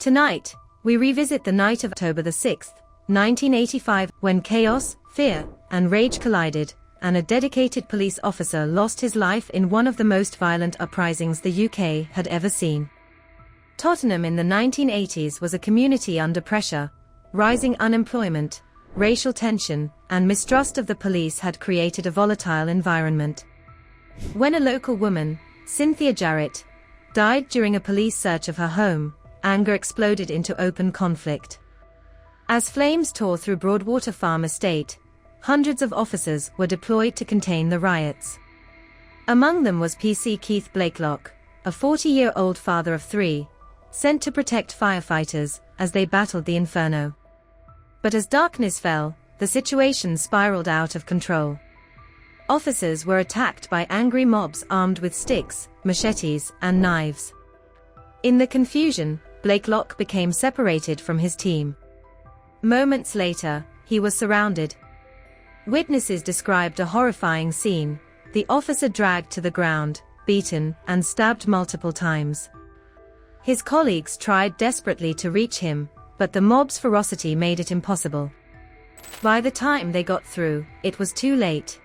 Tonight, we revisit the night of October 6, 1985, when chaos, fear, and rage collided, and a dedicated police officer lost his life in one of the most violent uprisings the UK had ever seen. Tottenham in the 1980s was a community under pressure. Rising unemployment, racial tension, and mistrust of the police had created a volatile environment. When a local woman, Cynthia Jarrett, died during a police search of her home, anger exploded into open conflict. As flames tore through Broadwater Farm estate, hundreds of officers were deployed to contain the riots. Among them was PC Keith Blakelock, a 40-year-old father of three, sent to protect firefighters as they battled the inferno. But as darkness fell, the situation spiraled out of control. Officers were attacked by angry mobs armed with sticks, machetes, and knives. In the confusion, Blakelock became separated from his team. Moments later, he was surrounded. Witnesses described a horrifying scene: the officer dragged to the ground, beaten, and stabbed multiple times. His colleagues tried desperately to reach him, but the mob's ferocity made it impossible. By the time they got through, it was too late.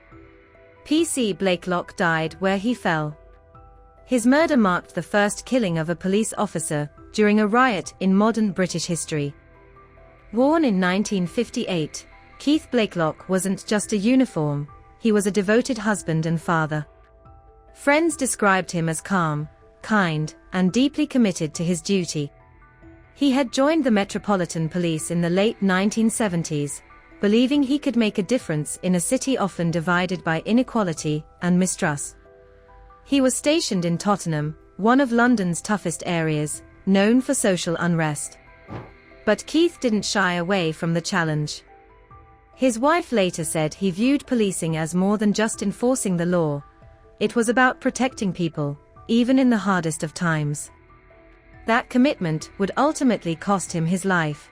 PC Blakelock died where he fell. His murder marked the first killing of a police officer during a riot in modern British history. Worn in 1958, Keith Blakelock wasn't just a uniform, he was a devoted husband and father. Friends described him as calm, kind, and deeply committed to his duty. He had joined the Metropolitan Police in the late 1970s, believing he could make a difference in a city often divided by inequality and mistrust. He was stationed in Tottenham, one of London's toughest areas, known for social unrest. But Keith didn't shy away from the challenge. His wife later said he viewed policing as more than just enforcing the law. It was about protecting people, even in the hardest of times. That commitment would ultimately cost him his life.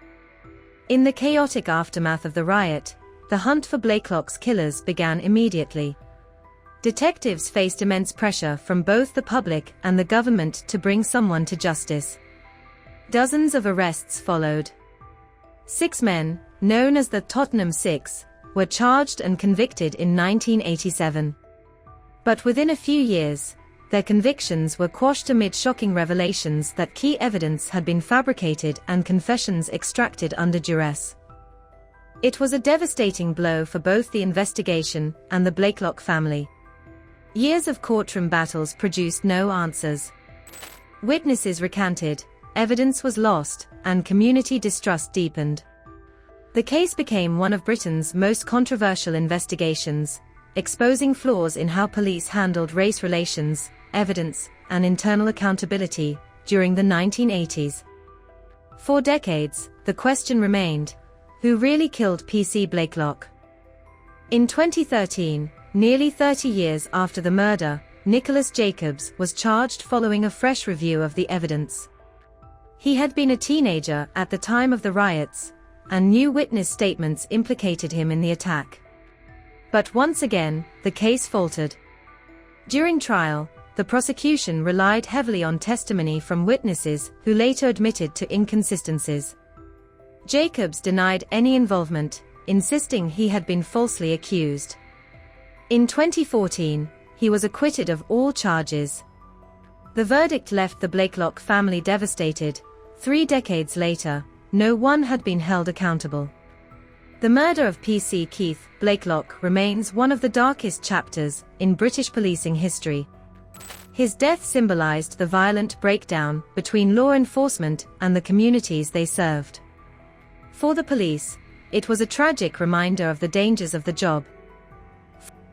In the chaotic aftermath of the riot, the hunt for Blakelock's killers began immediately. Detectives faced immense pressure from both the public and the government to bring someone to justice. Dozens of arrests followed. 6 men, known as the Tottenham Six, were charged and convicted in 1987. But within a few years, their convictions were quashed amid shocking revelations that key evidence had been fabricated and confessions extracted under duress. It was a devastating blow for both the investigation and the Blakelock family. Years of courtroom battles produced no answers. Witnesses recanted, evidence was lost, and community distrust deepened. The case became one of Britain's most controversial investigations, exposing flaws in how police handled race relations, evidence, and internal accountability during the 1980s. For decades, the question remained: who really killed PC Blakelock? In 2013, nearly 30 years after the murder, Nicholas Jacobs was charged following a fresh review of the evidence. He had been a teenager at the time of the riots, and new witness statements implicated him in the attack. But once again, the case faltered. During trial, the prosecution relied heavily on testimony from witnesses who later admitted to inconsistencies. Jacobs denied any involvement, insisting he had been falsely accused. In 2014, he was acquitted of all charges. The verdict left the Blakelock family devastated. 3 decades later, no one had been held accountable. The murder of PC Keith Blakelock remains one of the darkest chapters in British policing history. His death symbolized the violent breakdown between law enforcement and the communities they served. For the police, it was a tragic reminder of the dangers of the job.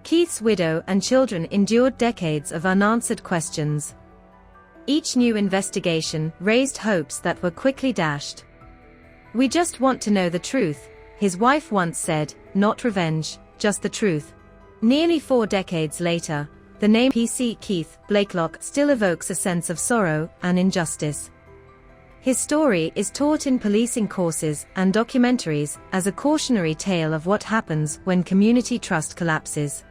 Keith's widow and children endured decades of unanswered questions. Each new investigation raised hopes that were quickly dashed. "We just want to know the truth," his wife once said, "not revenge, just the truth." Nearly 4 decades later, the name PC Keith Blakelock still evokes a sense of sorrow and injustice. His story is taught in policing courses and documentaries as a cautionary tale of what happens when community trust collapses.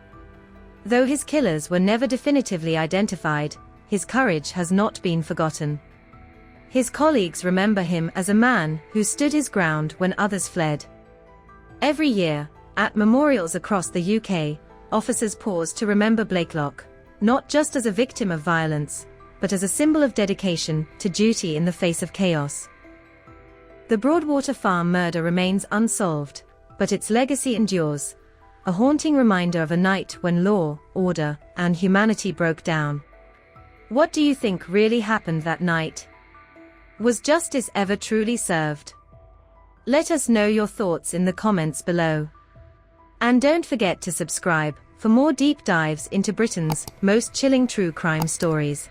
Though his killers were never definitively identified, his courage has not been forgotten. His colleagues remember him as a man who stood his ground when others fled. Every year, at memorials across the UK, officers pause to remember Blakelock, not just as a victim of violence, but as a symbol of dedication to duty in the face of chaos. The Broadwater Farm murder remains unsolved, but its legacy endures, a haunting reminder of a night when law, order, and humanity broke down. What do you think really happened that night? Was justice ever truly served? Let us know your thoughts in the comments below. And don't forget to subscribe for more deep dives into Britain's most chilling true crime stories.